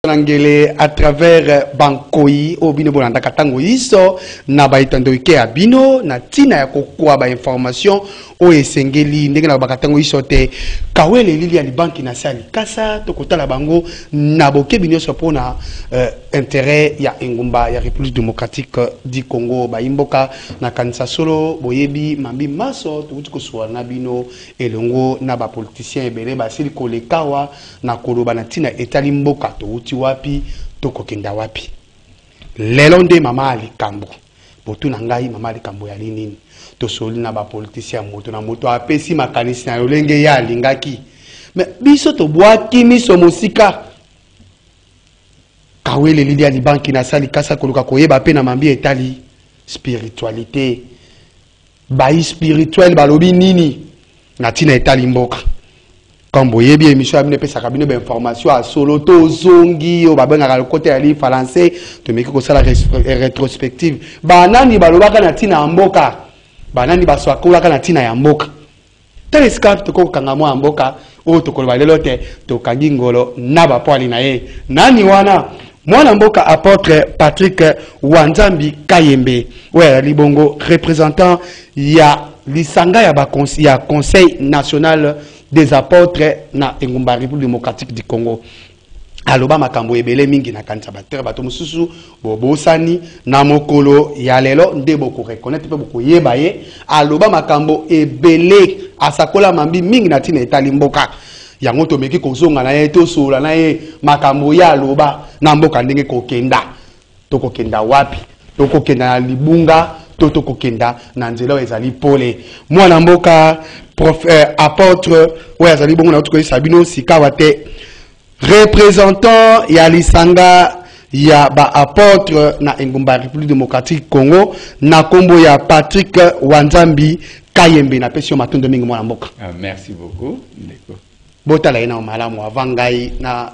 Nangele à travers Bankoi au bino bolanda katango iso na baitando ike abino na tina ya kokwa ba information o esengeli ndenge na bakatango iso te kawele lili ya banki na sali kasa to kotala bango na boke binyo sopona intérêt ya Engumba ya République démocratique du Congo ba imboka na kanisa solo boyebi mambi maso to kuswa na bino elongo na ba politiciens ebele ba sili kolekawa na koloba na tina etali mboka to wapi toko kenda wapi lelo nde mama alikambo botu na ngai mama alikambo ya nini to soli na ba politicien moto na moto apesi makanisi na yolenge ya lingaki me biso to bwaki miso musika kawele lili ya libanki na sali kasa koluka koyeba pe na mambi etali spiritualité bai spirituel balobi nini na tina etali mboka. Quand vous voyez bien, Michel Abine peut s'accaber d'informations à solo, to zongi, au babin à le côté à l'île français, de me que ça la rétrospective. Banani baloba kanatina amboka, banani baswakola kanatina yamboka. Telescope to ko kangamo amboka, o to kolwa lelote, to kangingolo naba poali na ye. Nani wana? Mwana mboka apôtre Patrick Wanzambi Kayembe, ouais libongo représentant ya lisanga ya conseil national des apôtres na Engumba République démocratique du Congo. Aloba makambo ebele mingi na kanisa batere bato mususu bobosani na mokolo ya lelo nde boko reconnaître pe boko yeba ye aloba makambo ebele asakola mambi mingi na tina etali mboka yango to meki kozonga na ye to sola na ye makambo ya aloba na mboka ndenge kokenda to kokenda wapi to kokenda na libunga to kokenda na nzela ezali pole mwana mboka apôtre ouais azali bongo na tuko sabino sikawate représentant ya lisanga ya ba apôtre na Engumba République démocratique Congo na kombo ya Patrick Wanzambi Kayembe na pesio matondo mingi mwana mboka. Merci beaucoup ndeko. Botala ina malamu avangai na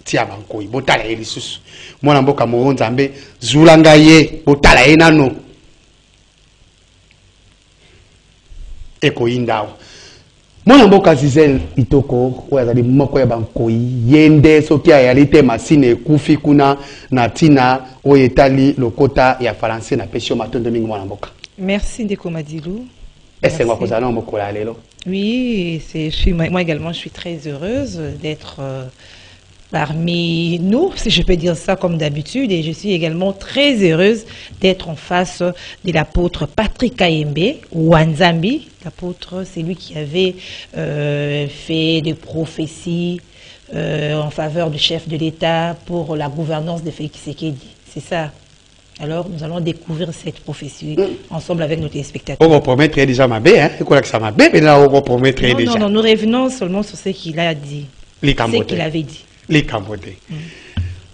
tia bankoi botala elisusu mwana mboka mo Nzambe zulanga ye botala ina no eko indao mwana mboka Zizel Itoko oyazali moko ya bankoi yende soki ayalite masine ekufi kuna na tina oyetali lokota ya français na pesio matondo mingi mwana mboka. Merci Ndeko Madilou. Est-ce que vous allez mokola lelo? Oui, moi également je suis très heureuse d'être parmi nous, si je peux dire ça comme d'habitude, et je suis également très heureuse d'être en face de l'apôtre Patrick Kayembe Wanzambi. L'apôtre, c'est lui qui avait fait des prophéties en faveur du chef de l'État pour la gouvernance de Félix Tshisekedi. C'est ça. Alors, nous allons découvrir cette prophétie ensemble avec nos téléspectateurs. On va promettre déjà ma bé, hein? Quoi que ça m'a bé, mais là, on va promettre déjà. Non, nous revenons seulement sur ce qu'il a dit. Ce qu'il avait dit. Les Cambodais.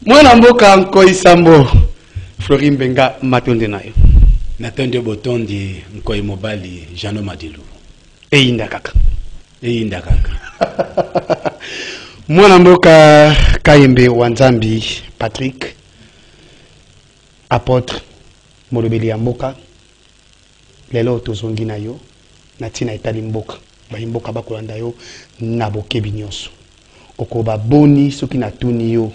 Moi, Namboka, Nkoi Sambo, Florim Benga, Matonde Nayo. Natonde Botondi, Nkoi Mobali, Jano Madilou. Et Indakaka. Moi, Namboka, Kayembe Wanzambi, Patrick, apôtre, Molobeli Amboka, Lelo Tozongi Nayo, Natina Itali Mboka, Baimboka Bakolanda yo, Naboke Binyonso. Okoba boni soki na tuni yo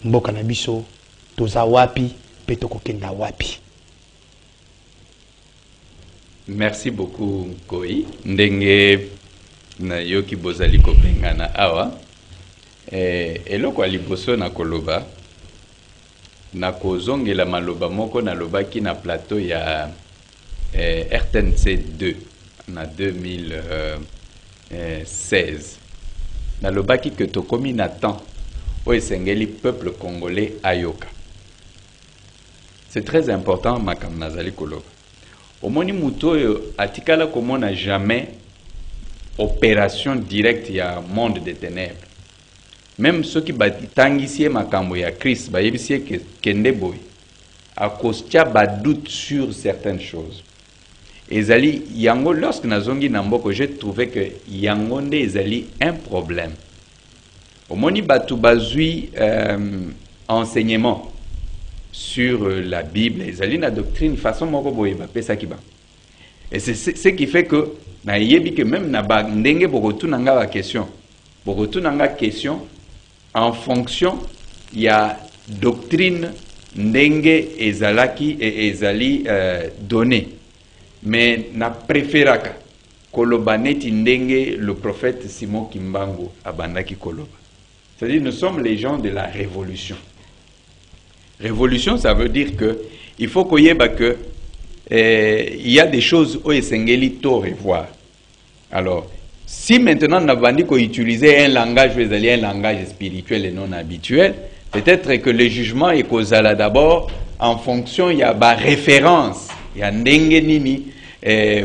mboka na biso toza wapi pe tokokenda wapi. Merci beaucoup Koi ndenge na yoki bozali kopengana awa eloko aliboso na koloba na kozongela maloba moko na lobaki na plateau ya RTNC 2 na 2016 na lobaki que tokomi na temps o esengeli peuple congolais ayoka. C'est très important makam nazali koloba. Omoni muto atikala komona jamais opération directe ya monde des ténèbres. Même ceux qui batangisi makambo ya Christ bayebisi que kende boy a kostia ba doute sur certaines choses. Ezali yango lorsque nazongi namboko j'ai trouvé que yango nde ezali un problème. Omoni batu bazui enseignement sur la Bible, ezali na doctrine façon moko boye ba pesa kiba. Et c'est ce qui fait que na yebi que même na ba ndenge bokotu nanga ba question. Bokotu nanga question en fonction il y a doctrine ndenge ezalaki et ezali donné. Mais na préféraka koloba neti ndenge le prophète Simon Kimbangu abandaki koloba. C'est-à-dire nous sommes les gens de la révolution. Révolution, ça veut dire que il faut qu'il y a des choses où esengeli to revoir. Alors, si maintenant on a dit qu'on utilisait un langage spirituel et non habituel, peut-être que le jugement est causal d'abord en fonction, il y a ba référence, il y a ndenge nini,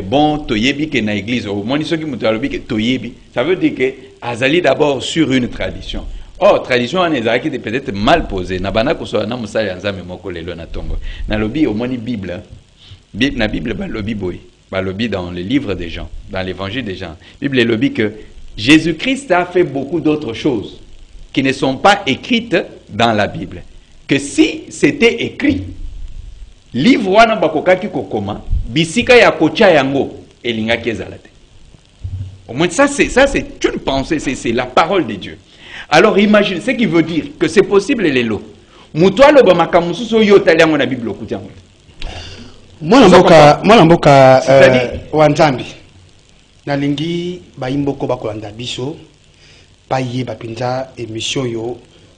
bon, toyebi ke na église, au moins ceux qui m'ont dit que toyebi, ça veut dire que azali d'abord sur une tradition. Or, tradition en ezaki est peut-être mal posée. Na bana ko so na musali anzame moko lelo na tongo. Na lobi au moins Bible, na Bible ba lobi boy. Balobi dans le livre des gens, dans l'évangile des gens. La Bible lobby que Jésus-Christ a fait beaucoup d'autres choses qui ne sont pas écrites dans la Bible. Que si c'était écrit, livre wana bakokaki kokoma, bisika ya kocha yango elinga kezalate. Au moins ça c'est une pensée, c'est la parole de Dieu. Alors imagine ce qui veut dire que c'est possible les lots. Muto aloba makamusu so yo taliango na Bible okutiango. Mwana mboka wanzambi nalingi bayimboko bakolanda biso baye bapinza émission yo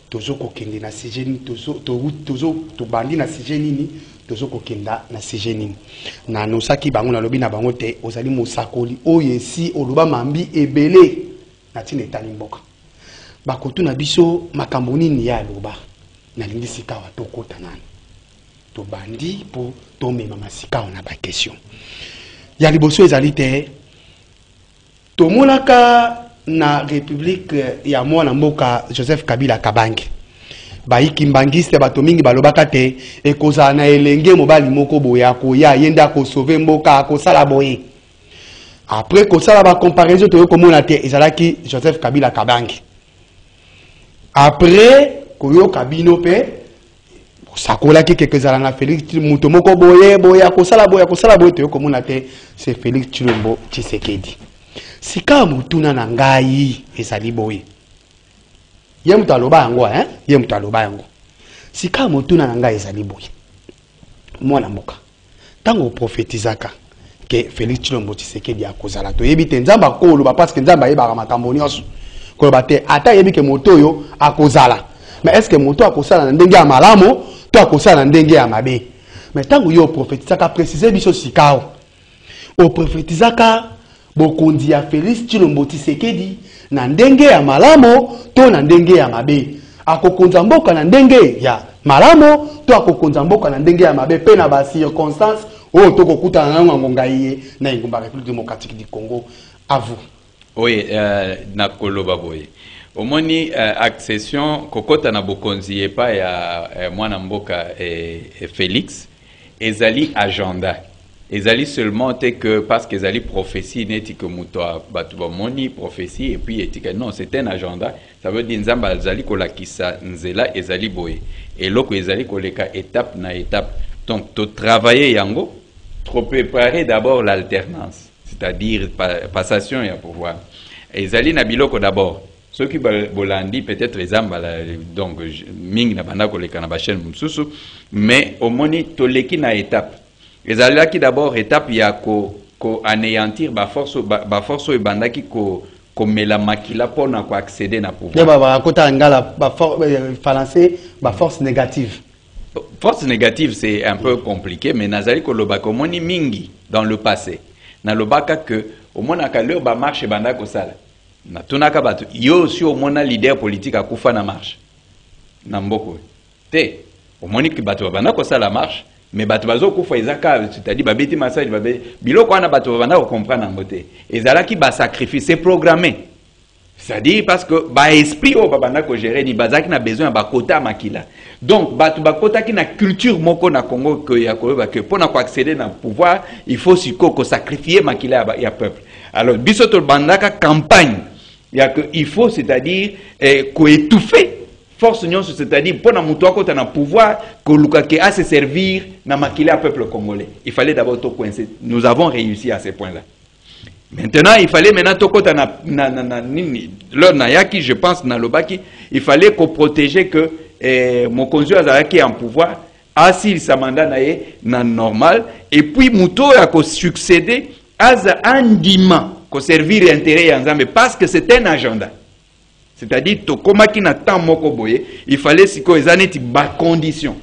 tozo kokende na sujet ni tozo bandi na sujet nini tozo kokenda na sujet nini na nosaki bango na lobi na bango te ozali mosakoli oyesi oloba mambi ebele na tina etali mboka bakotu na biso makambo nini ya loba nalingi sika wa tokota nani to bandi pour tomber mama sika on a ba question ya liboso ezali te to monaka na république ya mwana mboka Joseph Kabila Kabange baiki mbangiste bato mingi balobaka te ekozala na elenge mobali moko boya koya yenda ko sauver mboka ko sala boye après ko sala ba comparaison to komona te ezalaki Joseph Kabila Kabange après koyo kabino pe sakola ki quelques alanga Félix muto moko boye kosala boye te komona te c'est Félix Tshilombo Tshisekedi sika mutuna na ngai ezali boye ye muto aloba yango sika mutuna na ngai ezali boye mwana mboka tango prophétisaka ke Félix Tshilombo Tshisekedi akozala to yebi te nzamba koloba parce que nzamba yebaka makambo nyonso koloba te ata yebi ke moto yo akozala mais est-ce que moto akosala na ndenge ya malamo to akosala na ndenge ya mabe mais tango yo prophétisaka préciser biso sikao o prophétisaka bokondi ya Félix Tshilombo Tshisekedi na ndenge ya malamo to na ndenge ya mabe akokonza mboka na ndenge ya malamo to akokonza mboka na ndenge ya mabe pe na ba circonstance o to kokutana na ngonga iye na ingumba République démocratique du Congo à vous. Oui, na koloba boye. Omoni accession kokota na bokonzi epa ya mwana mboka Félix ezali agenda. Ezali seulement que parce que ezali prophétie neti que muto batu ba moni prophétie et puis etika non, c'est un agenda. Ça veut dire nzamba ezali kolakisa nzela ezali boye. Et loko ezali koleka étape na étape. Donc to travailler yango, trop préparer d'abord l'alternance, c'est-à-dire passation et pouvoir. Ezali na biloko d'abord. Ceux qui bolandi peut-être les amba donc ming na banda ko leka na ba chaîne mususu mais au moni toleki na étape ezali ki d'abord étape ya ko anéantir ba force e bandaki ko mela makila pona ko accéder na pouvoir ba kota ngala ba français ba force négative. Force négative c'est un peu compliqué mais nazali ko lobaka moni mingi dans le passé na lobaka que au mona ka leo ba marche banda ko sala na tunaka batu yo aussi au mona leader politique akufa na marche na mboko te au moni ki batu bana ko sala marche mais batu bazo kufa ezaka c'est-à-dire babeti massage babe biloko wana batu bana ko comprendre ngote ezala ki ba sacrifice c'est programmé c'est-à-dire parce que ba esprit au bana ko gérer ni bazaki na besoin ba kota makila donc batu ba kota ki na culture moko na Congo que ya ko ba que pona ko accéder na pouvoir il faut ko sacrifier makila ya peuple alors biso to bandaka campagne il faut, c'est-à-dire, étouffer force nyonso, c'est-à-dire, pour na kota na pouvoir, que à se servir, na makila peuple congolais. Il fallait d'abord tout coincer. Nous avons réussi à ce point-là. Maintenant, il fallait maintenant tokota l'heure nayaki, je pense na lobaki, il fallait qu'on protégeait que mon conjoint azalaki en pouvoir, assis sa mandat na normal, et puis muto a ko succéder aza andima ko servir intérêt ya Nzambe parce que c'est un agenda. C'est-à-dire tokomaki na temps moko boye, il fallait siko ezaneti ba condition.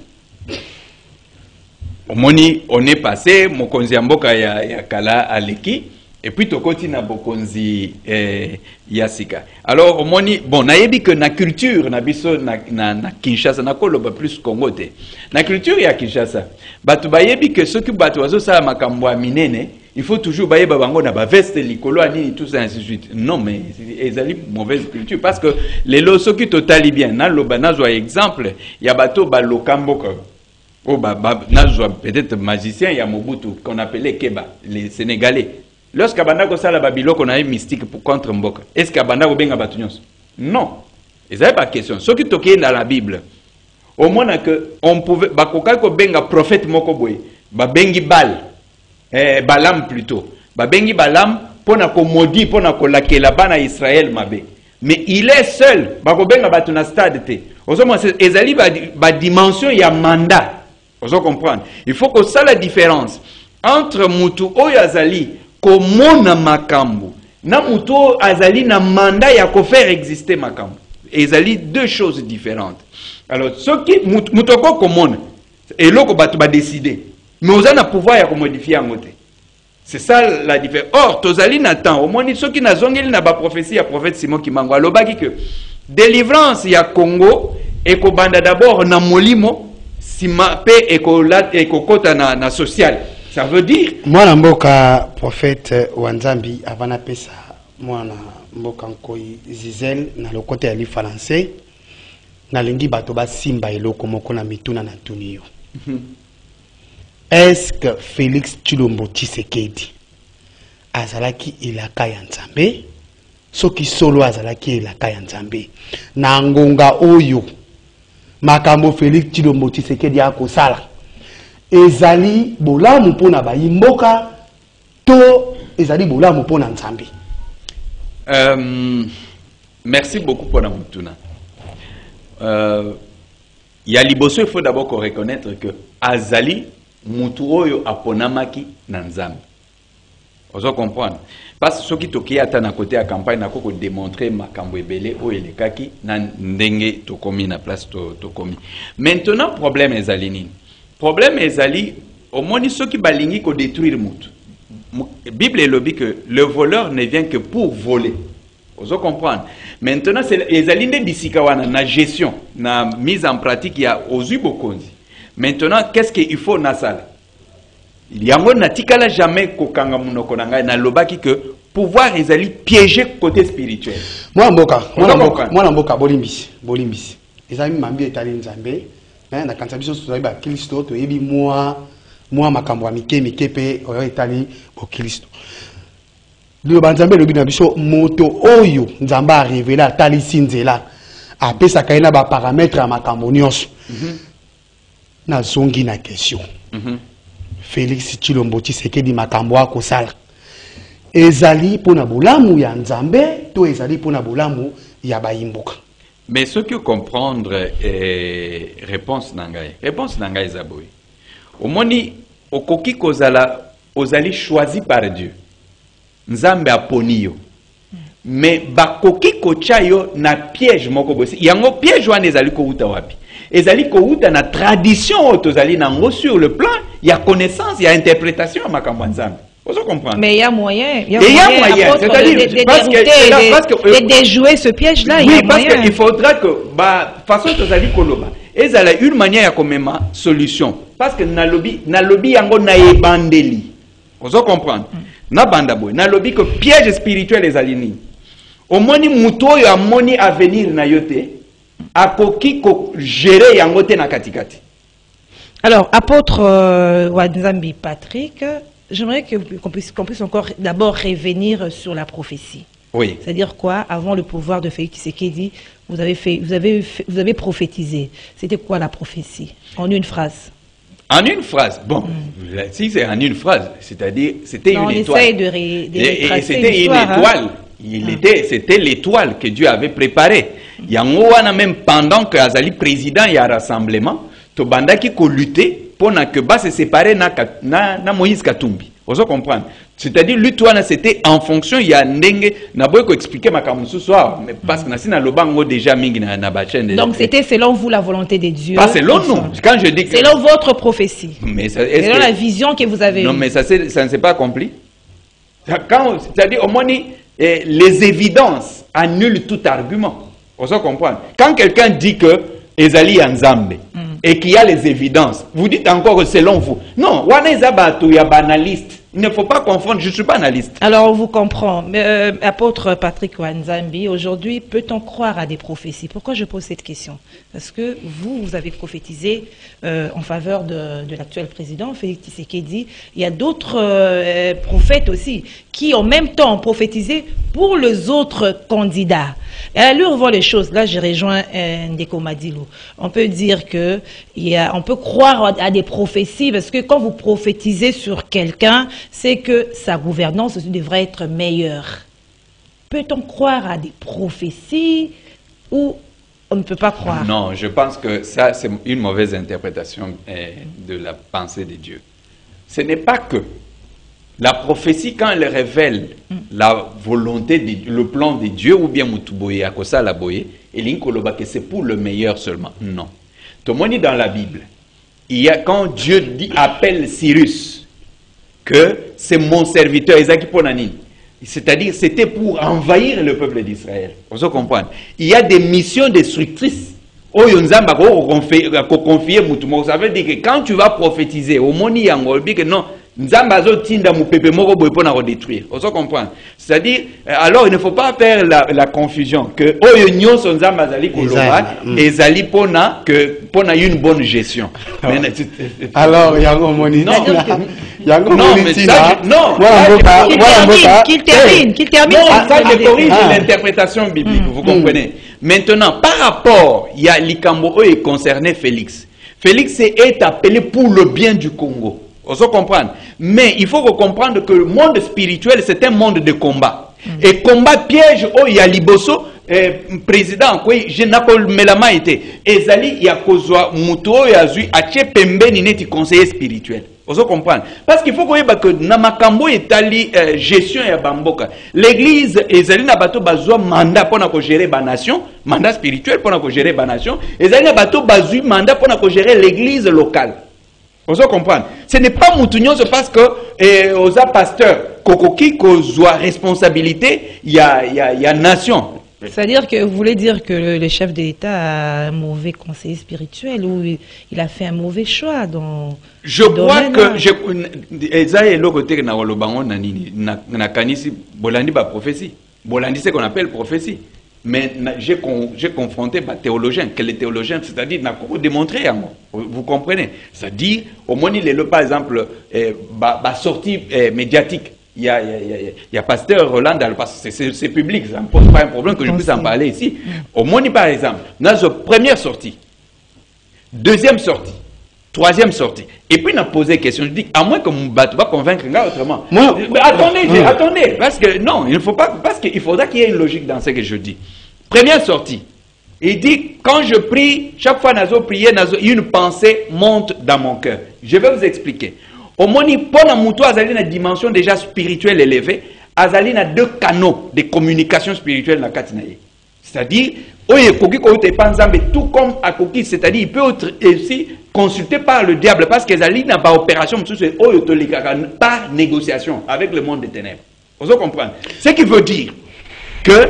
Omoni on est passé mokonzi mboka ya kala aleki. Et puis, tu continues à bokonzi yasika. Alors, on dit, bon, nayebi que na culture, na biso na Kinshasa, na koloba plus Congo te. Na culture ya Kinshasa, batu bayebi que ceux qui batu wazo sa makambo minene, il faut toujours baye babango na ba veste likolo ani tout ça ainsi de suite. Non, mais ezali mauvaise culture parce que les loso qui totali bien, na loba na zo exemple, ya bato ba lokamboka. Oh na zo peut-être magicien ya Mobutu qu'on appelait Keba, les Sénégalais. Lorsque Bandako sala babilo qu'on a eu mystique pour contre Mboka, est-ce que Bandako benga batunyos? Non. Et ça n'est pas question. Ce qui toquait dans la Bible, au moins que on pouvait bakoka ko benga prophète moko boy, ba bengi Balaam plutôt. Ba bengi Balaam pona ko maudit pona ko lakela bana Israël mabe. Mais il est seul, bako benga batuna stade te. Osomo ezali ba dimension ya mandat. Oso comprendre. Il faut que ça la différence entre mutu oyazali komona makambo na muto azali na mandat ya ko faire exister makambo. Ezali deux choses différentes. Alors ce qui mutoko komona et loko batu ba décider. Mais on a le pouvoir ya ko modifier ngote. C'est ça la différence. Or tozali na temps au moins ceux qui na zongeli na ba prophétie ya prophète Simon Kimango alobaki que délivrance ya Congo et ko banda d'abord na molimo sima pe et ko kota na social. Ça veut dire mwana mboka prophète Wanzambi avana pesa mwana mboka nkoi Zizel na lokote ya li français na lingi bato ba simba eloko moko na mituna na tuniyo. Est-ce que Félix Tshilombo Tshisekedi azalaki ilaka ya Nzambe soki solo azalaki ilaka ya Nzambe na ngonga oyo makambo Félix Tshilombo Tshisekedi akosala ezali bolamu pona bayimboka to ezali bolamu pona Nzambe? Merci beaucoup pour la mutuna. Il y a liboso, il faut d'abord qu'on reconnaître que azali mutu oyo aponamaki na Nzambe. Ozo comprendre. Parce que ce qui toki ata na côté à campagne na ko démontrer makambo ebele o elekaki na ndenge tokomi na place tokomi. Maintenant problème ezali nini? Problème ezali au moins ceux qui balingi ko détruire mutu. Bible elobi que le voleur ne vient que pour voler. Ozo comprendre. Maintenant c'est ezali nde bisika wana na gestion, na mise en pratique ya ozu bokonzi. Maintenant, qu'est-ce qu'il faut na sala? Il y a un natikala jamais kokanga munoko na ngai na lobaki que pouvoir ezali piéger côté spirituel. Moi mboka bolimbisi. Ezali mambi etali Nzambe, na kansabiso tozali ba Kristo to yebi moi makambo ya mike pe oyo etali bo Kristo. Le Nzambe lobi na biso moto oyo Nzambe a révélé atali sinzela apesa kaina ba paramètres ya makambo nyonso. Na zongi na question. Félix Tshilombo Tshisekedi makambo akosala ezali pona bolamu ya Nzambe to ezali pona bolamu ya bayimboka? Mais ce que comprendre réponse nangai zaboy. Omoni okoki kozala ozali choisi par Dieu. Nzambe aponi yo. Mais bakoki kochayo na piège moko bosi. Yango piège wana ezali ko uta wapi? Ezali ko uta na tradition otozali nango sur le plan, il y a connaissance, il y a interprétation à makambo Nzambe. Vous comprenez? Mais il y a moyen. Il y a moyen. C'est-à-dire de déjouer ce piège-là. Oui, parce qu'il faudra que, façon tozali koloba, ezala une manière ya komema solution. Parce que na lobi yango na ebandeli. Vous comprenez? Na banda boy, na lobi que piège spirituel ezali nini. Omoni muto yo amoni avenir na yote. Akoki ko gérer yangote na katikati. Alors, apôtre Wanzambi Patrick, j'aimerais qu'on puisse encore d'abord revenir sur la prophétie. Oui. C'est-à-dire quoi? Avant le pouvoir de Félix Tshisekedi, vous avez prophétisé. C'était quoi la prophétie? En une phrase. En une phrase, bon, si c'est en une phrase, c'est-à-dire, c'était une étoile. On essaye de Et c'était une étoile. C'était l'étoile que Dieu avait préparée. Il y a même pendant que Azali président, il y a un rassemblement, Tobanda qui a lutté pour que Bas se séparer na Moïse Katumbi. Vous comprenez? C'est-à-dire, l'utoine, c'était en fonction, il y a Ndenge, n'a pas expliqué ma camus ce soir, mais parce que Nassina Lobango déjà mingi na chaîne. Donc, c'était selon vous la volonté de Dieu. Pas selon nous. Quand je dis que. Selon votre prophétie. Mais selon la vision que vous avez eue. Non, mais ça ne s'est pas accompli. C'est-à-dire, au moins, les évidences annulent tout argument. Vous comprenez? Quand quelqu'un dit que Ezali Nzambe et qu'il y a les évidences, vous dites encore que selon vous. Non, Wana Ezabatu, il y a banaliste. Il ne faut pas confondre, je ne suis pas analyste. Alors, on vous comprend. Apôtre Patrick Wanzambi, aujourd'hui, peut-on croire à des prophéties? Pourquoi je pose cette question? Parce que vous avez prophétisé en faveur de l'actuel président, Félix Tshisekedi. Il y a d'autres prophètes aussi qui, en même temps, ont prophétisé pour les autres candidats. Et à l'heure où on voit les choses, là, j'ai rejoint Ndeko Madilou. On peut dire que on peut croire à des prophéties parce que quand vous prophétisez sur quelqu'un, c'est que sa gouvernance aussi devrait être meilleure. Peut-on croire à des prophéties ou on ne peut pas croire? Non, je pense que ça, c'est une mauvaise interprétation de la pensée de Dieu. Ce n'est pas que la prophétie, quand elle révèle la volonté, le plan de Dieu, ou bien Mutuboye, Akosa la Boye, et l'inkoloba que c'est pour le meilleur seulement. Non. Tout le monde dit dans la Bible, il y a quand Dieu dit, appelle Cyrus, que c'est mon serviteur, Isaac Ponani. C'est-à-dire, c'était pour envahir le peuple d'Israël. Vous comprenez? Il y a des missions destructrices. Ça veut dire que quand tu vas prophétiser, au monde, il y a que non. C'est-à-dire, alors il ne faut pas faire la confusion que ezali pona une bonne gestion. Alors il y a un moni. Non, qu'il termine. Non, ça je corrige l'interprétation biblique, vous comprenez. Maintenant, par rapport, il y a Likambo est concerné Félix. Félix est appelé pour le bien du Congo. On se comprendre. Mais il faut comprendre que le monde spirituel, c'est un monde de combat. Et combat piège, il y a Liboso, président, je n'ai pas le été. Ezali, il y a Kozwa, Muto, Yazui, Ache Pembe, Nineti, conseiller spirituel. On se comprendre. Parce qu'il faut que Namakambo est allé gestion et Bamboka. L'église, Ezali Nabato Bazoua mandat pour gérer la nation, mandat spirituel pour gérer la nation. Ezali Nabato Bazoui mandat pour gérer l'église locale. Vous comprenez? Ce n'est pas Moutounion, c'est parce que aux pasteurs, Kokoki, qu'aux responsabilité, il y a nation. C'est-à-dire que vous voulez dire que le chef de l'État a un mauvais conseiller spirituel ou il a fait un mauvais choix dans. Je crois que Ezaïe le côté que na kanisi Bolandi ba prophétie. Bolandi c'est qu'on appelle prophétie. Mais j'ai confronté des théologiens, que les théologiens, c'est-à-dire, n'a pas démontré à moi. Vous comprenez? C'est-à-dire, au moins, il est par exemple, sortie médiatique. Il y a pasteur Roland, parce que c'est public, ça ne pose pas un problème que je puisse en parler ici. Au moins, par exemple, notre première sortie, deuxième sortie, troisième sortie. Et puis, on a posé la question. Je dis, à moins que mon bateau va convaincre un gars autrement. Attendez, parce que non, il ne faut pas, parce qu'il faudra qu'il y ait une logique dans ce que je dis. Première sortie. Il dit, quand je prie, chaque fois que je prie, une pensée monte dans mon cœur. Je vais vous expliquer. Au moins, pour Azali a une dimension déjà spirituelle élevée. Azali a 2 canaux de communication spirituelle dans la Katinaye. C'est-à-dire, tout comme Akoki, c'est-à-dire, il peut être aussi consulté par le diable parce qu'Azali n'a pas opération par négociation avec le monde des ténèbres. Vous comprenez? Ce qui veut dire que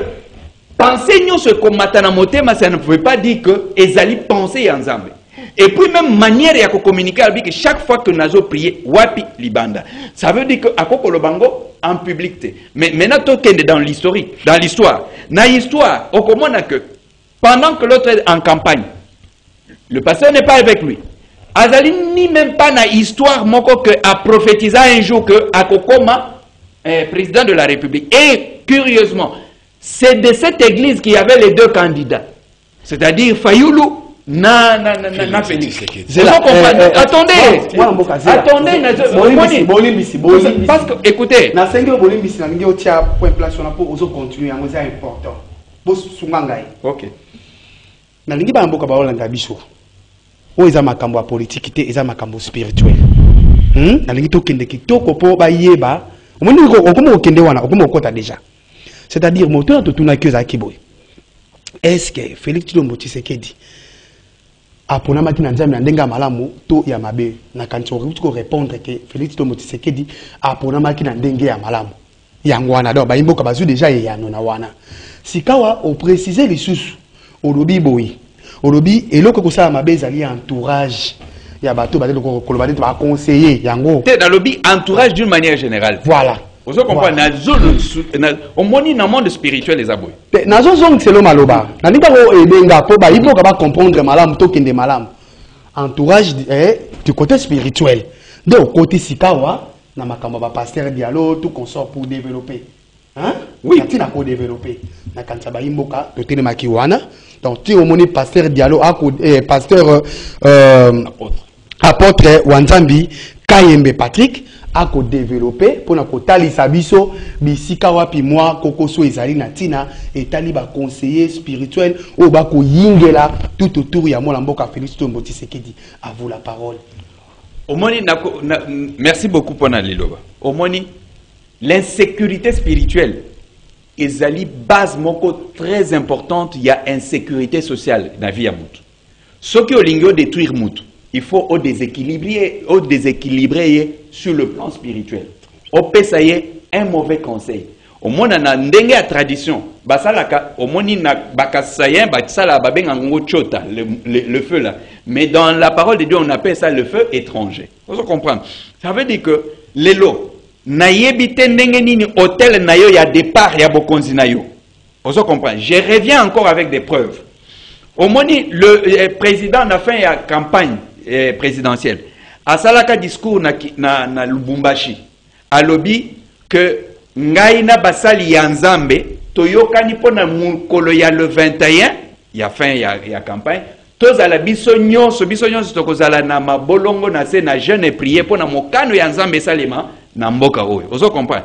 penser nous ce qu'on mais ça ne pouvait pas dire que Ezali pensait ensemble. Et puis même manière à communiquer avec chaque fois que nous avons prié, wapi libanda. Ça veut dire que à Kokolobango en public. Mais maintenant dans l'historique, dans l'histoire, on comprend que pendant que l'autre est en campagne, le pasteur n'est pas avec lui. Azali ni même pas dans l'histoire moko que a prophétisé un jour que Akokoma président de la République. Et curieusement, c'est de cette église qu'il y avait les 2 candidats. C'est-à-dire Fayoulou na Félix. Attendez, parce que écoutez, OK. Nalingi ba mboka ba olanda biso. O eza makambo ya politique te, eza makambo spirituel. Nalingi to kende kitoko po ba yeba. Omoni okomo okende wana, okomo okota déjà. C'est-à-dire moteur to tuna kyoza kiboy. Est-ce que Félix Tshilombo Tshisekedi apona maki na nzambe na ndenga malamu to ya mabe na kanti ko répondre que Félix Tshilombo Tshisekedi apona maki na ndenge ya malamu. Yango wana do ba imboka bazu déjà yano na wana. Sikawa o préciser les sous. Olobi boyi olobi eloko kosala mabe ezali entourage ya bato bazali koloba te ba conseiller yango te dans lobby entourage d'une manière générale. Voilà, vous comprenez na zone au moni na monde spirituel les aboy na zone selo maloba na ninga ko ebenga po ba iboka ba comprendre malamu to kende malamu entourage du côté spirituel donc côté sikawa na makambo ba pasteur dialogue tout consort pour développer. Hein? Oui. Tu n'as pas développé. Na kanisa ba imboka to tene makiwana. Donc tu au moni pasteur Diallo pasteur apôtre Wanzambi Kayembe Patrick a ko développer pour na ko talisa biso bisika wapi moi kokoso ezali na tina etali ba conseiller spirituel o ba ko yingela tout autour ya mola mboka Félix Tshilombo Tshisekedi. À vous la parole. Omoni merci beaucoup pour na liloba. Omoni l'insécurité spirituelle ezali base moko très importante, il y a insécurité sociale dans la vie à mutu. Ce qui olingo détruire mutu, il faut au déséquilibrer sur le plan spirituel. Au pesaye un mauvais conseil. Au monde na ndenge ya tradition, basalaka au moni na bakasayen basala babenga ngo chota le feu là. Mais dans la parole de Dieu on appelle ça le feu étranger. Vous comprenez? Ça veut dire que les lots Nayebite ndenge nini hôtel nayo ya départ ya bokonzi nayo. Vous comprenez? Je reviens encore avec des preuves. Au moni le président a fait une campagne présidentielle. A salaka discours na Lubumbashi. A lobby que ngai na basali ya Nzambe toyokani pona mukolo ya le 21 ya fin ya campagne. Tozala biso nyonso tokozala na mabolongo na se na jeûne et prier pona mokano ya Nzambe salema. Namboka oyo. Vous comprenez?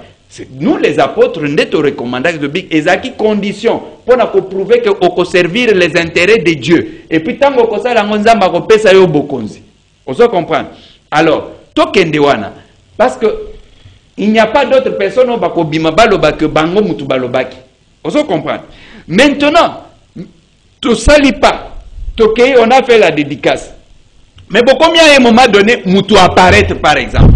Nous les apôtres nous te recommandons de big ezaki condition pour nous prouver que on servir les intérêts de Dieu. Et puis tant que ça la nzamba ko pesa yo bokonzi. Vous comprenez? Alors, tokende wana parce que il n'y a pas d'autres personnes au bako bima baloba que bango mutu balobaki. Vous comprenez? Maintenant, tout ça li pas. Tokei on a fait la dédicace. Mais bon combien à un moment donné mutu apparaître par exemple?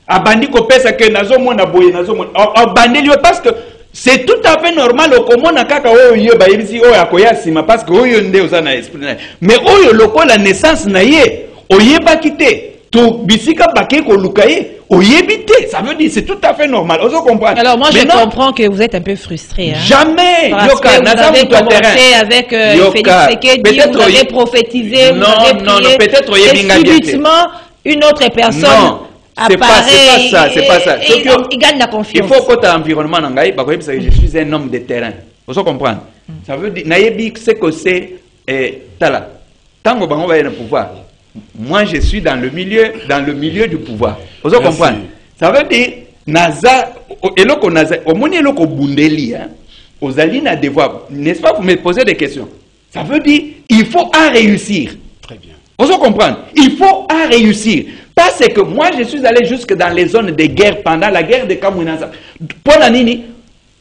Abandi ko pesa que nazo mona boye nazo mona abandi liyo parce que c'est tout à fait normal okomona kaka oyo yo ba yebisi oyo akoya sima parce que oyo nde osana esprit na mais oyo loko la naissance na ye oyeba kité to bisika baké ko lukaye oyebite ça veut dire c'est tout à fait normal on comprend. Alors moi je comprends que vous êtes un peu frustré hein? Jamais Yoka vous avez commencé avec Félix Tshisekedi vous avez prophétisé vous avez prié peut-être subitement une autre personne non. C'est pas ça. Il gagne la confiance. Il faut que tu environnement je suis un homme de terrain. Vous comprenez? Ça veut dire que c'est tala. Tant que on va y pouvoir. Moi je suis dans le milieu du pouvoir. Vous comprenez? Ça veut dire naza eloko naza omoni eloko bundeli hein. Ozali na devoir. N'est-ce pas vous me posez des questions? Ça veut dire il faut à réussir. Très bien. Vous comprenez? Il faut à réussir. Parce que moi, je suis allé jusque dans les zones de guerre pendant la guerre de Kamouinanza. Pour la Nini,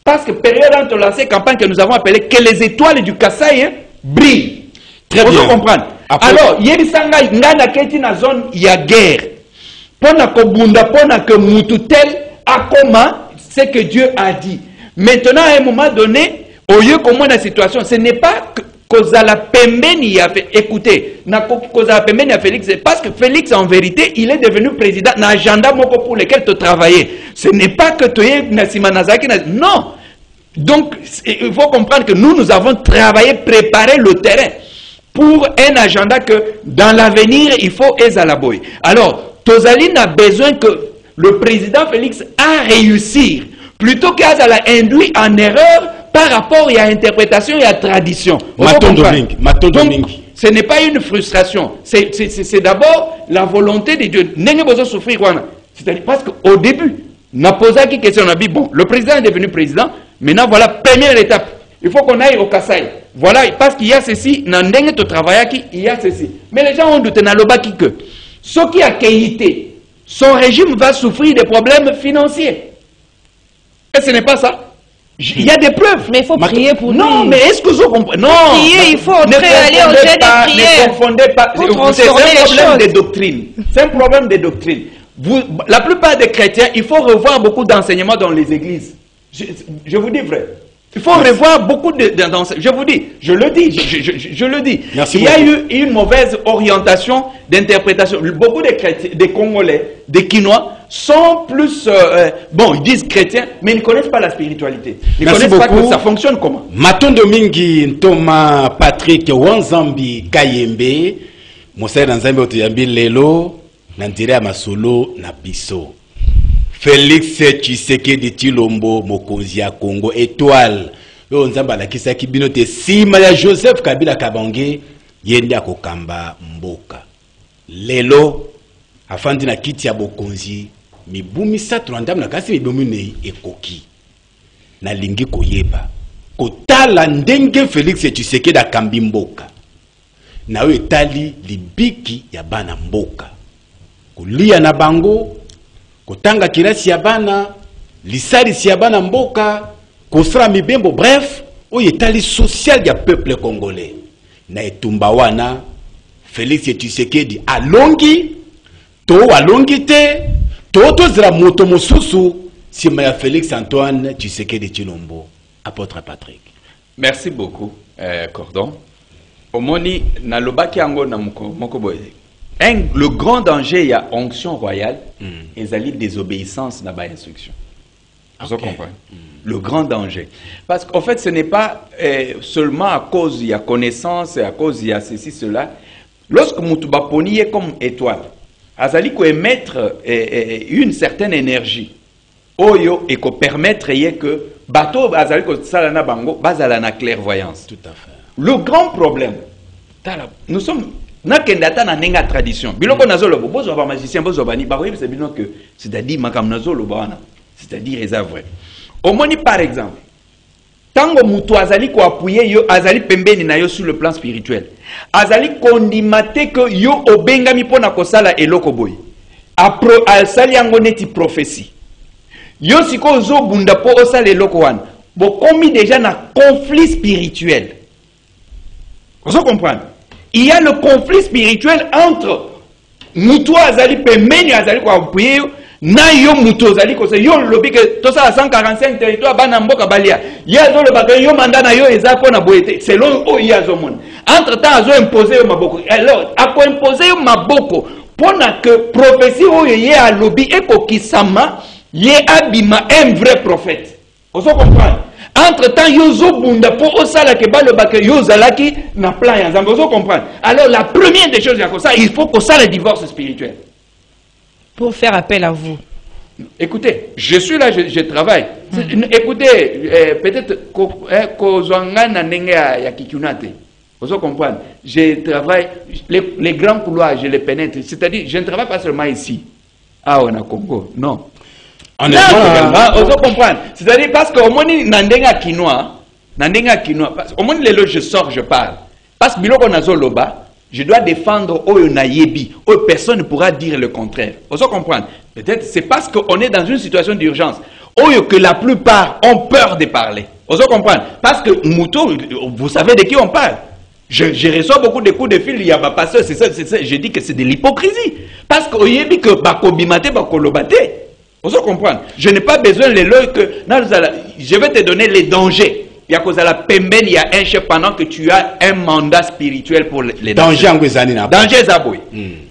parce que période entre la campagne que nous avons appelée que les étoiles du Kasaï brillent. Très bien. Vous comprenez? Alors, Yérisanga, Ngana Keti na zone, il y a guerre. Pour na Kobunda, pour na que Moututel, Akoma, c'est que Dieu a dit. Maintenant, à un moment donné, au lieu comment la situation, ce n'est pas que Kozala Pembeni a fait, écoutez, Kozala Pembeni a Félix, parce que Félix, en vérité, il est devenu président d'un agenda pour lequel tu travaillais. Ce n'est pas que tu es Nassima Nazaki, non. Donc, il faut comprendre que nous avons travaillé, préparé le terrain pour un agenda que dans l'avenir, il faut Ezalaboy. Alors, Tozaline a besoin que le président Félix a réussi, plutôt qu'Azala induit en erreur par rapport à interprétation et à tradition. Donc, ce n'est pas une frustration, c'est d'abord la volonté de Dieu. N'est-ce pas souffrir, c'est-à-dire parce qu'au début, on a posé une question, on a dit, bon, le président est devenu président, maintenant voilà, première étape, il faut qu'on aille au Kassai. Voilà, parce qu'il y a ceci, dans le travail, il y a ceci. Mais les gens ont douté dans le bas que ce qui a qualité, son régime va souffrir des problèmes financiers. Et ce n'est pas ça. Il y a des preuves. Mais il faut prier pour non, lui. mais est-ce que vous comprenez? Non. Prier, il faut aller au jeu des prières. Ne confondez pas. C'est un problème de doctrine. C'est un problème de doctrine. La plupart des chrétiens, il faut revoir beaucoup d'enseignements dans les églises. Je vous dis vrai. Il faut revoir beaucoup d'enseignements. Je vous dis, je le dis, je le dis. Merci il y a eu une mauvaise orientation d'interprétation. Beaucoup de chrétiens, des Congolais, des Quinois sont plus, bon, ils disent chrétiens, mais ils ne connaissent pas la spiritualité. Ils ne connaissent pas que ça fonctionne comment. Matondo Mingi, Thomas, Patrick, Wanzambi, Kayembe, Moussa Nzambi, Otoyambi, Lelo, Nandire Masolo, Nabiso. Félix Tshisekedi Tshilombo, Mokonzi ya Congo, Étoile. Yo Nzamba la kisa kibino te sima ya Joseph Kabila Kabange, yende akokamba mboka. Lelo, afandi na kiti ya bokonzi, mibumi satro ndam na kasi mibumi ne ekoki. Na lingi koyeba. Kotala ndenge Félix Tshisekedi akambi mboka. Na we etali libiki ya bana mboka. Kulia na bango, kotanga kirasi ya bana, lisalisi ya bana mboka, kosala mibembo, bref, oyo etali social ya peuple congolais. Na etumba wana, Félix Tshisekedi alongi, to alongi te, to zira moto mosusu, sima ya Félix Antoine Tshisekedi Tshilombo, apôtre Patrick. Merci beaucoup, Cordon. Omoni, na lobaki ango na mokoboye. Le grand danger, il y a onction royale et la désobéissance dans l'instruction. Vous comprenez? Le grand danger. Parce qu'en fait, ce n'est pas seulement à cause il y a connaissance, à cause il y a ceci, cela. Lorsque Moutouba Poni est comme étoile, Azali peut émettre une certaine énergie. Oyo et qu'on permettre que bateau Azali ko salana bango bazalana clairvoyance. Tout à fait. Le grand problème, nous sommes nakendata na nenga tradition biloko nazolo bozo ba magicien bozo bani ba c'est bino que c'est-à-dire makam nazolo bana c'est-à-dire c'est vrai omoni par exemple tango mutu azali ko appuyer yo azali pembeni na yo sur le plan spirituel azali kondimate que yo obengami pona kosala eloko boy apro alsali yango neti prophétie yo siko zo bunda po osala eloko wana bo komi déjà na conflit spirituel. Vous comprenez? Il y a le conflit spirituel entre Moutou Azali Pemeni Azali Kouapouye, na yo Moutou Azali Kose, yo lobby que tout ça à 145 territoires, Banamboka Balia, Yazo le bagay, yo mandat na yo Ezako na boete, selon o Yazo Mon. Entre temps, Azo imposé yo Maboko. Alors, à quoi imposer yo Maboko, pour que prophétie ou yé à lobby et kokisama, yé abima un vrai prophète. Vous comprenez? Entre-temps, yozo bunda pour osala ke ba le bakay yozalaki na plan ya Nzambe. Vous comprenez? Alors la première des choses comme ça, il faut que ça le divorce spirituel. Pour faire appel à vous. Écoutez, je suis là, je travaille. Écoutez, peut-être kozwanga na ndenge ya kikunate. Vous comprenez? Je travaille les grands couloirs, je les pénètre. C'est-à-dire, je ne travaille pas seulement ici. Ah, on a Congo. Non. On comprendre. C'est-à-dire parce qu'au moins, Nandenga Kinois, au moins, les lots, je sors, je parle. Parce que Biloko Nazoloba, je dois défendre Oyonayebi. Personne ne pourra dire le contraire. Vous comprenez? Peut-être c'est parce qu'on est dans une situation d'urgence. Oyo que la plupart ont peur de parler. Vous comprenez? Parce que Mouto, vous savez de qui on parle. Je reçois beaucoup de coups de fil, il y a ma pasteur, c'est ça, je dis que c'est de l'hypocrisie. Parce que Oyebi que Bakobimate, Bakolobate. Vous comprenez? Je n'ai pas besoin de l'œil que... Je vais te donner les dangers. Il y a cause à la pemben, il y a un chef pendant que tu as un mandat spirituel pour les dangers. Danger Zaboui.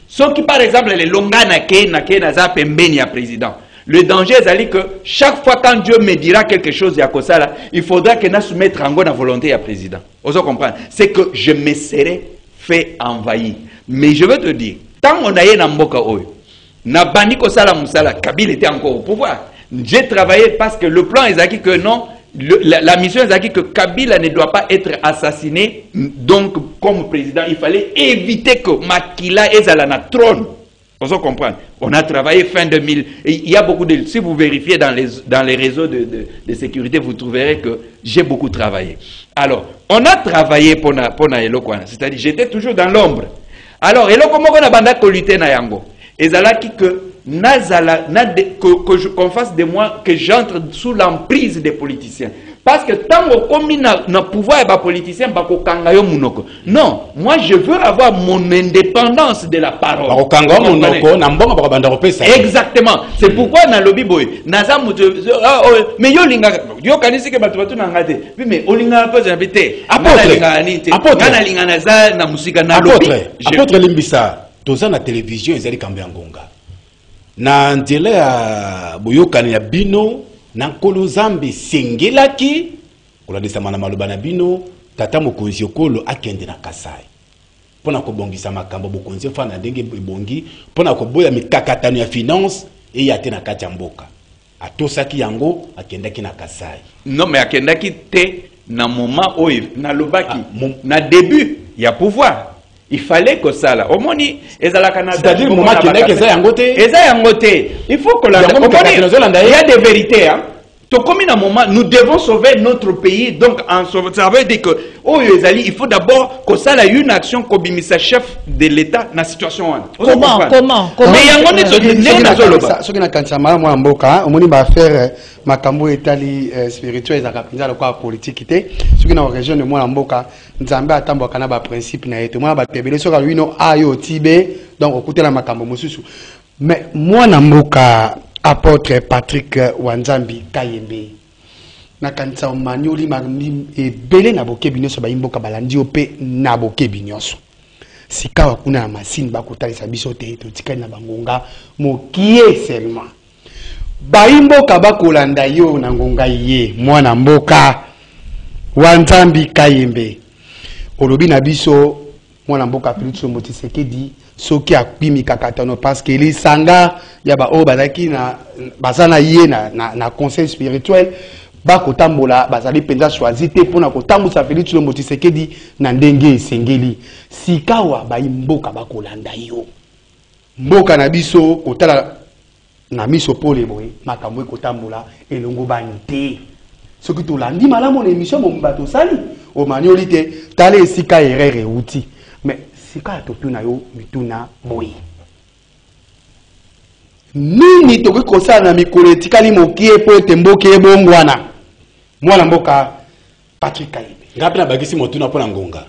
Sauf qui par exemple, les longas nake naza pemben, il y a président. Le danger c'est que chaque fois quand Dieu me dira quelque chose, il y a cause là, il faudra que nous soumettre en la volonté à président. Vous comprenez? C'est que je me serai fait envahir. Mais je veux te dire, tant on a un mboka oyo, Nabani Kosala Moussala, Kabila était encore au pouvoir. J'ai travaillé parce que le plan est acquis que non, la mission est que Kabila ne doit pas être assassiné. Donc, comme président, il fallait éviter que Makila ait à la trône. Vous comprenez? On a travaillé fin 2000. Il y a beaucoup de... Si vous vérifiez dans les réseaux de sécurité, vous trouverez que j'ai beaucoup travaillé. Alors, on a travaillé pour Elokwana. C'est-à-dire, j'étais toujours dans l'ombre. Alors, Elokwana, on a banda kolute na yango. Et là, qu'on fasse de moi que j'entre sous l'emprise des politiciens. Parce que tant qu'on na pouvoir et politicien, non, moi je veux avoir mon indépendance de la parole. Exactement. C'est pourquoi na lobby boy, naza mais yo linga yo kanisi ke batu na ngate. Mais olinga pas invité. Apôtre linga naza na musika na lobby. Apôtre Limbisa, toza na télévision ezali kambe ngonga. Na ndele ya boyokani ya bino na nkolo Zambi sengelaki koladesama na maloba na bino tata mokonzi okolo akende na Kasai pona kobongisa makambo bokonzi fa na ndenge ebongi pona koboya mikakatano ya finance e ya te na kati ya mboka atosaki yango akendaki na Kasai. Non mais akendaki te na moment oyo na lobaki na début ya pouvoir. Il fallait que ça là. Au moins, c'est-à-dire le moment qu'il est yangoté. Il faut que la. Il y a des vérités. Hein. Donc, comme un moment, nous devons sauver notre pays. Donc, ça veut dire que il faut d'abord que ça ait une action comme le chef de l'État dans la situation. Comment Mais il y a ce qui n'a qu'un sama moi en boka, on va faire makambo etali spirituel za kapinza le quoi politique té. Ce qui na région de moi en boka, nzambe atambo kana ba principe na yeto. Moi ba tebele so ka wino ayo tibe donc écoutez la makambo mosusu. Mais moi na mboka apôtre Patrick Wanzambi Kayembe na kanisa omanyoli magni ebele na bokebi nyonso ba imboka balandi ope na bokebi nyonso sikawa kuna na masine bakotalisa biso te totikali na bangonga mokie seulement ba imboka bakolanda yo na ngonga ye mwana mboka Wanzambi Kayembe olobi na biso mwana mboka Félix Tshisekedi soki akpimi kakatano parce que les sanga ya ba o bazaki na bazana ye na conseil spirituel ba kotambola bazali penza choisi te pona kotambusa Félix Tshisekedi na ndenge esengeli sikawa ba imboka bakolanda yo mboka na biso kotala na miso pole boye makambo kotambola elongo bani te soki tolandi malamu na émission mombato sali o manioli te tale sika erreur euti mais sika totuna yo mituna boye nini toki kosala na mikolo etikali mokie po ete mboka ebongwana mwana mboka Patrick Kayembe ngapi na bakisi motuna mpona ngonga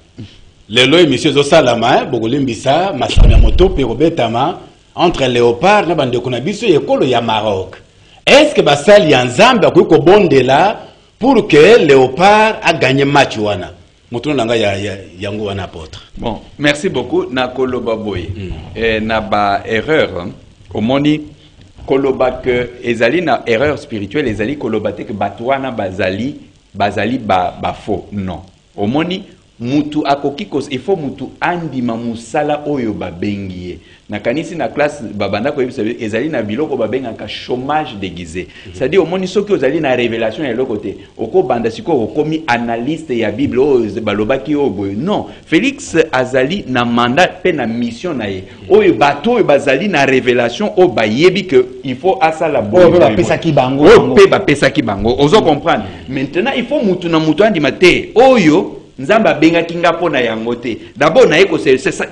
lelo émission ezosalama bokolimbisa masano ya moto mpe kobetama entre Léopard na bandeko na biso ekolo ya Maroc. Est-ce que basali ya Nzambe akoki kobondela pour que Léopard a gagné match wana moto nanga yango wana apôtre? Bon, merci beaucoup na koloba boy. Na ba erreur omoni koloba que ezali na erreur spirituelle ezali koloba te que batwana bazali ba faux. Non. Omoni mutu akokikos il faut mutu andima musala oyo babengie na kanisi na classe babanda ko ezali na biloko babenga ka chômage déguisé. C'est-à-dire omoni soki ozali na révélation ya lokote oko banda siko okomi analyste ya Bible o balobaki oboy. Non, Félix azali na mandat pe na mission na ye. Oyo bato oyo bazali na révélation o bayebi que il faut asala boy. O ba pesa ki bango. O pe ba pesa ki bango. Ozo comprendre. Maintenant il faut mutu na mutu andima te oyo Nzamba benga kinga pona yango te. D'abord na eko c'est ça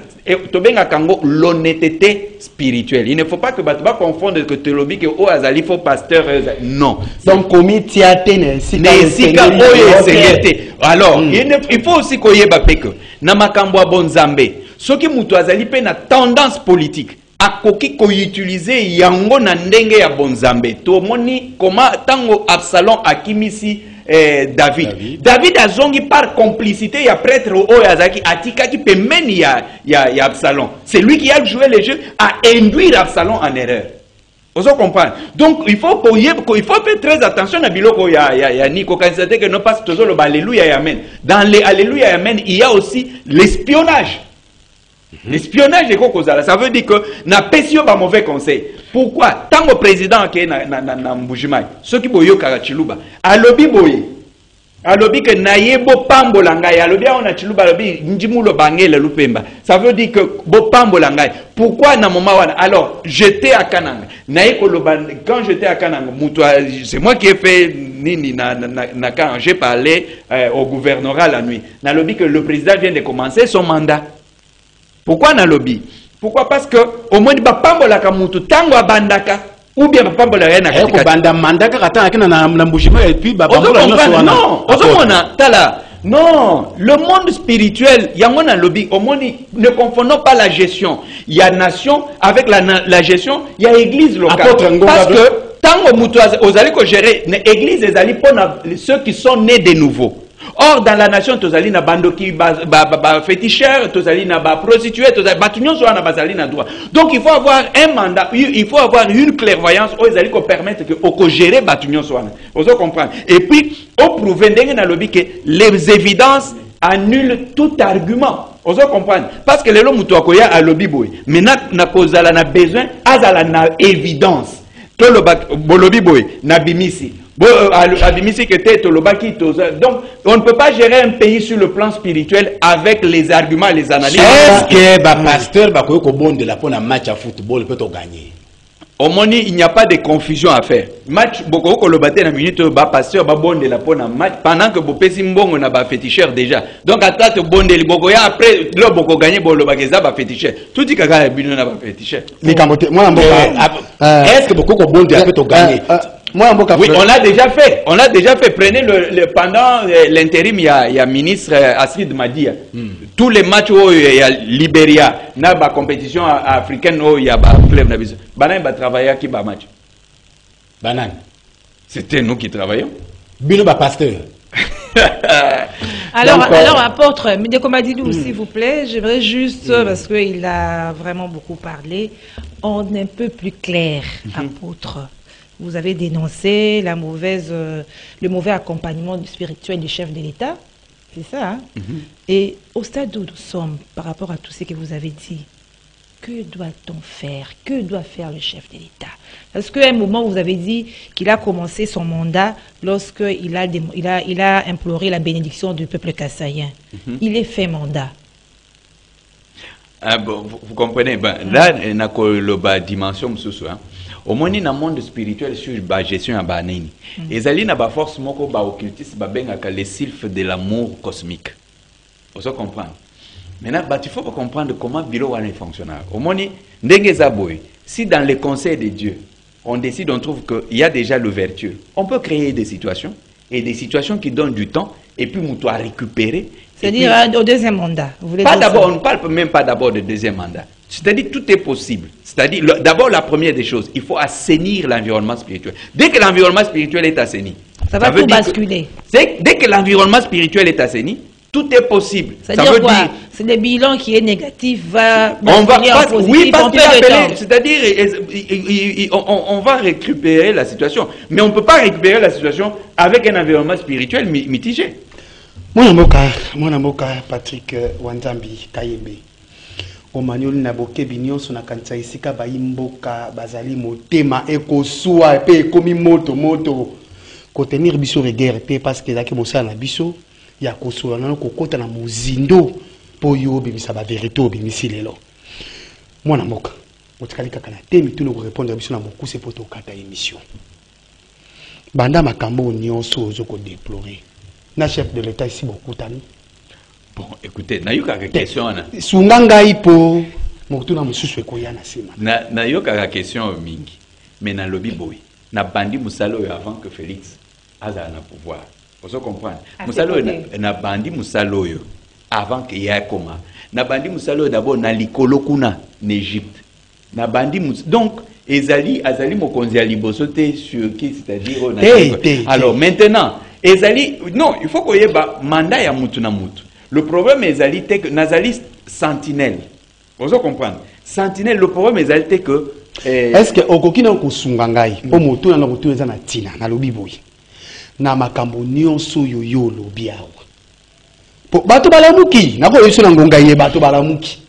to benga kango l'honnêteté spirituelle. Il ne faut pas que batuba confondre que telobi que o azali faux pasteur non. Donc comité atene sika oyo sengete. Alors il faut aussi koyeba peke na makambo a bonzambe. Soki mutu azali pe na tendance politique akoki ko utiliser yango na ndenge ya bonzambe. To moni comment tango Absalom akimisi David a zongi par complicité, il y a prêtre au Yazaki, Atika qui peut mener ya Absalom. C'est lui qui a joué le jeu à induire Absalom en erreur. Vous comprenez? Donc il faut faire très attention à Biloko ya Nico quand c'est que non pas toujours le Alléluia et Amen. Dans les Alléluia et Amen, il y a aussi l'espionnage. L'espionnage de Kokozala, ça veut dire que na pesio ba mauvais conseil. Pourquoi? Tant que président qui est na Mbujimai, ceux qui boyo karachiluba, alobi boye, alobi que naye bo pambola ngai alobi on chiluba alobi njimulo bangela lupemba. Ça veut dire que bo pambola ngai. Pourquoi na moment wana? Alors j'étais à Kananga. Naye koloba quand j'étais à Kananga, c'est moi qui ai fait nini na quand j'ai parlé au gouvernorat la nuit. Na lobi que le président vient de commencer son mandat. Pourquoi na lobi? Pourquoi? Parce que au moins ba pambola ka mutu tango abandaka. Ou bien papa bola yana katika banda mandaka kata akina na mbujima et puis baba non ozomona tala non le monde spirituel yangona lobby au monde ne confondons pas la gestion il y a nation avec la gestion il y a église locale parce que tango mutu ozali ko gérer l'église ezali pour ceux qui sont nés de nouveau. Or, dans la nation, tozali na bandoki ba féticheur, tozali na ba prostituée, tozali batunyon so na bazali na droit. Donc, il faut avoir un mandat, il faut avoir une clairvoyance, ozali ko permettre que oko gérer batunyon so na. Vous comprenez? Et puis, on prouve ndenge na lobby que les évidences annulent tout argument. Vous comprenez? Parce que les lois mutu akoya a lobby boy. Mais na kozala na besoin azala na évidence. To lo lobby boy na bimisi. Donc, on ne peut pas gérer un pays sur le plan spirituel avec les arguments, les analyses. Est-ce que le pasteur va de la peau match à football peut gagner? Au moins, il n'y a pas de confusion à faire. Match, beaucoup le battre na minute, pasteur va bon de la peau match pendant que Bopesi Mbongo n'a pas féticheur déjà. Donc, à tête bon de l'Ibogoya, après, le Boko gagné, le Bageza va féticheur. Tout dit qu'il y a un féticheur. Est-ce que beaucoup bon de la peau gagner? Oui, on l'a déjà fait. On l'a déjà fait. Prenez pendant l'intérim, il y a ministre Astrid Madia. Tous les matchs où il y a Libéria, il y a la compétition africaine où il y a club Nabiso. Banan va travailler qui va match. Banan. C'était nous qui travaillons. Bilo ba pasteur. Alors, apôtre, Midekomadidou, s'il vous plaît, j'aimerais juste, parce qu'il a vraiment beaucoup parlé, on est un peu plus clair, apôtre. Vous avez dénoncé le mauvais accompagnement spirituel du chef de l'État. C'est ça, hein? Et au stade où nous sommes, par rapport à tout ce que vous avez dit, que doit-on faire? Que doit faire le chef de l'État? Parce qu'à un moment, vous avez dit qu'il a commencé son mandat lorsqu'il a imploré la bénédiction du peuple kassaïen. Il est fait mandat. Ah bon, vous comprenez, là, il y a une dimension, hein? Au moins, dans le monde spirituel, sur la gestion de la nini. Et ça, il y a une force occultiste, les sylphes de l'amour cosmique. Vous comprenez? Maintenant, il faut comprendre comment le bureau fonctionne. Au moins, si dans les conseils de Dieu, on décide, on trouve qu'il y a déjà le vertueux, on peut créer des situations, et des situations qui donnent du temps, et puis on doit récupérer. C'est-à-dire au deuxième mandat. On ne parle même pas d'abord de deuxième mandat. C'est-à-dire tout est possible. C'est-à-dire, d'abord, la première des choses, il faut assainir l'environnement spirituel. Dès que l'environnement spirituel est assaini, ça va tout basculer. Dès que l'environnement spirituel est assaini, tout est possible. Ça veut dire c'est le bilan qui est négatif va on va en positif. Oui, parce c'est-à-dire on va récupérer la situation, mais on ne peut pas récupérer la situation avec un environnement spirituel mitigé. Mon amoka Patrick Wanzambi Kayembe. Omanioli na bokebi nyonso na kanisa isika bayimboka bazali motema ekosua pe ekomi moto kotenir biso regere te parce que zaki mosala na biso ya kosola nano kokota na mozindo po yo bimisa ba vérité obimisi lelo mwana moka otikali kaka na temi tuno ko répondre biso na mokuse po to kata émission banda makambo nyonso ozoko déplorer na chef de l'état ici bokutani. Bon, écoutez, na yoka question na. Sunganga ipo mokutuna mususu ekoya na sima. Na yoka question mingi. Mais na lobby boy. Na bandi musalo avant que Félix aza na pouvoir. Vous comprenez? Musalo na bandi musalo yo avant que ya koma. Na bandi musalo d'abord na likolo kuna en Égypte. Na bandi donc ezali mokonzi ya liboso te sur qui c'est-à-dire alors maintenant ezali non, il faut qu'il y ait mandat ya mutu na mutu. Le problème est que Nazali sentinelle. Vous comprenez? Sentinelle, le problème est que est-ce que okokina ko sungangai po moto na koto eza na tina na lobi boy na makambo nyonso yo lobi awa po bato balamuki na ko yeso na ngonga ye bato balamuki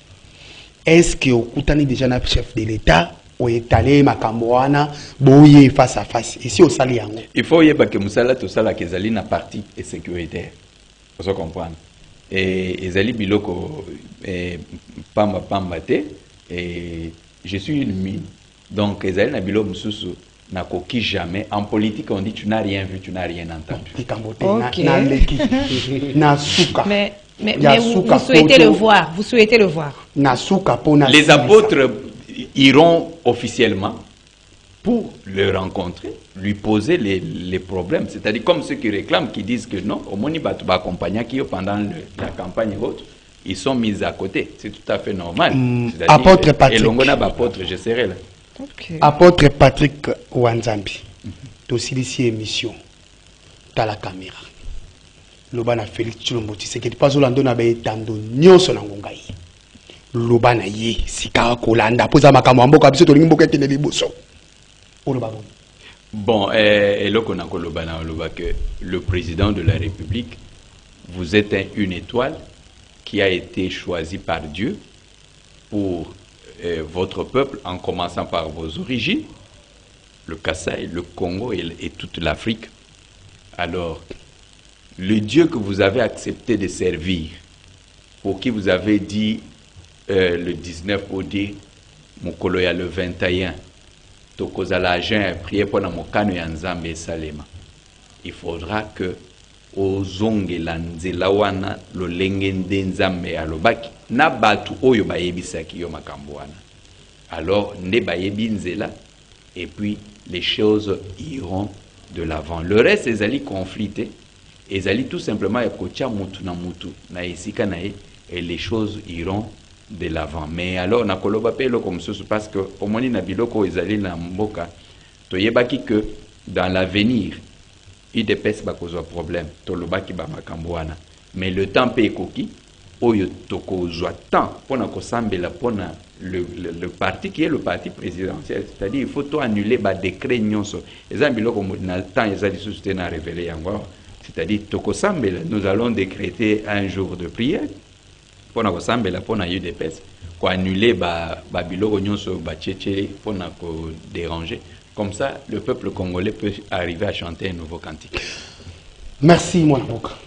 est-ce que okutani déjà na chef de l'état oetale makambo wana boye face à face ici au sali yango. Il faut yeba que musala to sala ke zali na partie et sécuritaire. Vous comprenez? Et ezali biloko pamba te et je suis une mine. Donc ezali na biloko mususu na koki jamais. En politique on dit tu n'as rien vu, tu n'as rien entendu. Okay. Na suka. Mais vous souhaitez le voir, vous souhaitez le voir. Les apôtres iront officiellement pour le rencontrer, lui poser les problèmes. C'est-à-dire comme ceux qui réclament, qui disent que non, au moins ils accompagner qui pendant la campagne et autres, ils sont mis à côté. C'est tout à fait normal. Apôtre Patrick. Et l'ongona apôtre, je serai là. Okay. Apôtre Patrick Wanzambi, aussi ici émission, dans la caméra. Lobana Félix Tshilombo Tshisekedi pas olando na be tando nyonso na ngongai. Lobana ye sika kolanda poza makambo mboka biso to ngimboka tene liboso. Bon, et là qu'on a que le président de la République, vous êtes une étoile qui a été choisie par Dieu pour votre peuple, en commençant par vos origines, le Kasaï, le Congo et toute l'Afrique. Alors, le Dieu que vous avez accepté de servir, pour qui vous avez dit le 19 Odi, Mokoloya le 21, Tokozala Agen, priez pour Namokano Yanzambe et Salema. Il faudra que ozonge la nzela wana lolenge nzambe alobaki na batu oyo bayebisaki yo makambo wana. Alors nde bayebi nzela et puis les choses iront de l'avant. Le reste ezali conflité, ezali tout simplement ekotia mutu na esika na ye et les choses iront de l'avant. Mais alors nakoloba pe eloko mosusu parce que omoni na biloko ezali na mboka toyebaki que dans l'avenir IDPS bakozwa problème tolobaki ba makambo wana, mais le temps pe ekoki oyo tokozwa temps pona kosambela pona le parti qui est le parti présidentiel, c'est-à-dire il faut tout annuler ba décret nyonso eza biloko na temps ezali susté na révéler yango, c'est-à-dire tokosambela nous allons décréter un jour de prière pona kosambela pona UDPS ko annuler ba biloko nyonso ba tchétché pona ko déranger. Comme ça, le peuple congolais peut arriver à chanter un nouveau cantique. Merci, mon avocat.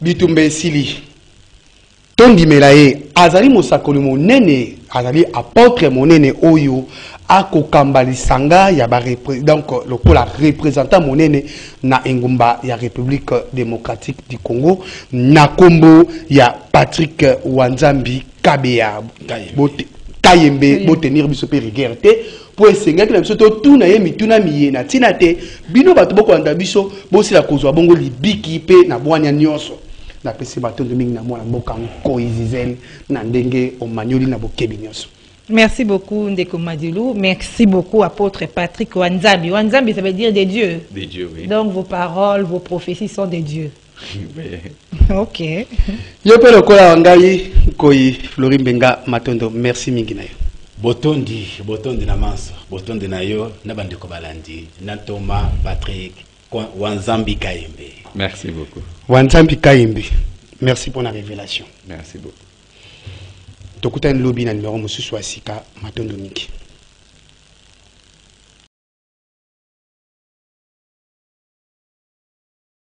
Bitumbe Sili. Tondi Melaye, Azali Mosakoli Monene, Azali apôtre Monene Oyo, Ako Kambali Sanga, donc le représentant Monene na Engumba, ya République démocratique du Congo, na Kombo, ya Patrick Wanzambi Kabea. Kayembe bo tenir biso pe rigueur pour esenga que na biso to tuna ye mituna miyena tina te bino bato boko anda biso bo sila kozwa bongo libiki pe na bwanya nyonso na pesi bato mingi na mwana boka ko izizel na ndenge o manyoli na bokebi nyonso. Merci beaucoup Ndeko Madilou, merci beaucoup apôtre Patrick Wanzambi. Wanzambi ça veut dire des dieux. Des dieux, oui. Donc vos paroles, vos prophéties sont des dieux. Ok. Yo pe lokola wangai koi Florin Benga Matondo, merci mingi na yo. Botondi na manso, botondi na yo na bandeko balandi, na Thomas Patrick Wanzambi Kayembe. Merci beaucoup. Wanzambi Kayembe. Merci pour la révélation. Merci beaucoup. Tokuta nlobi na numéro mususu asika Matondo Niki.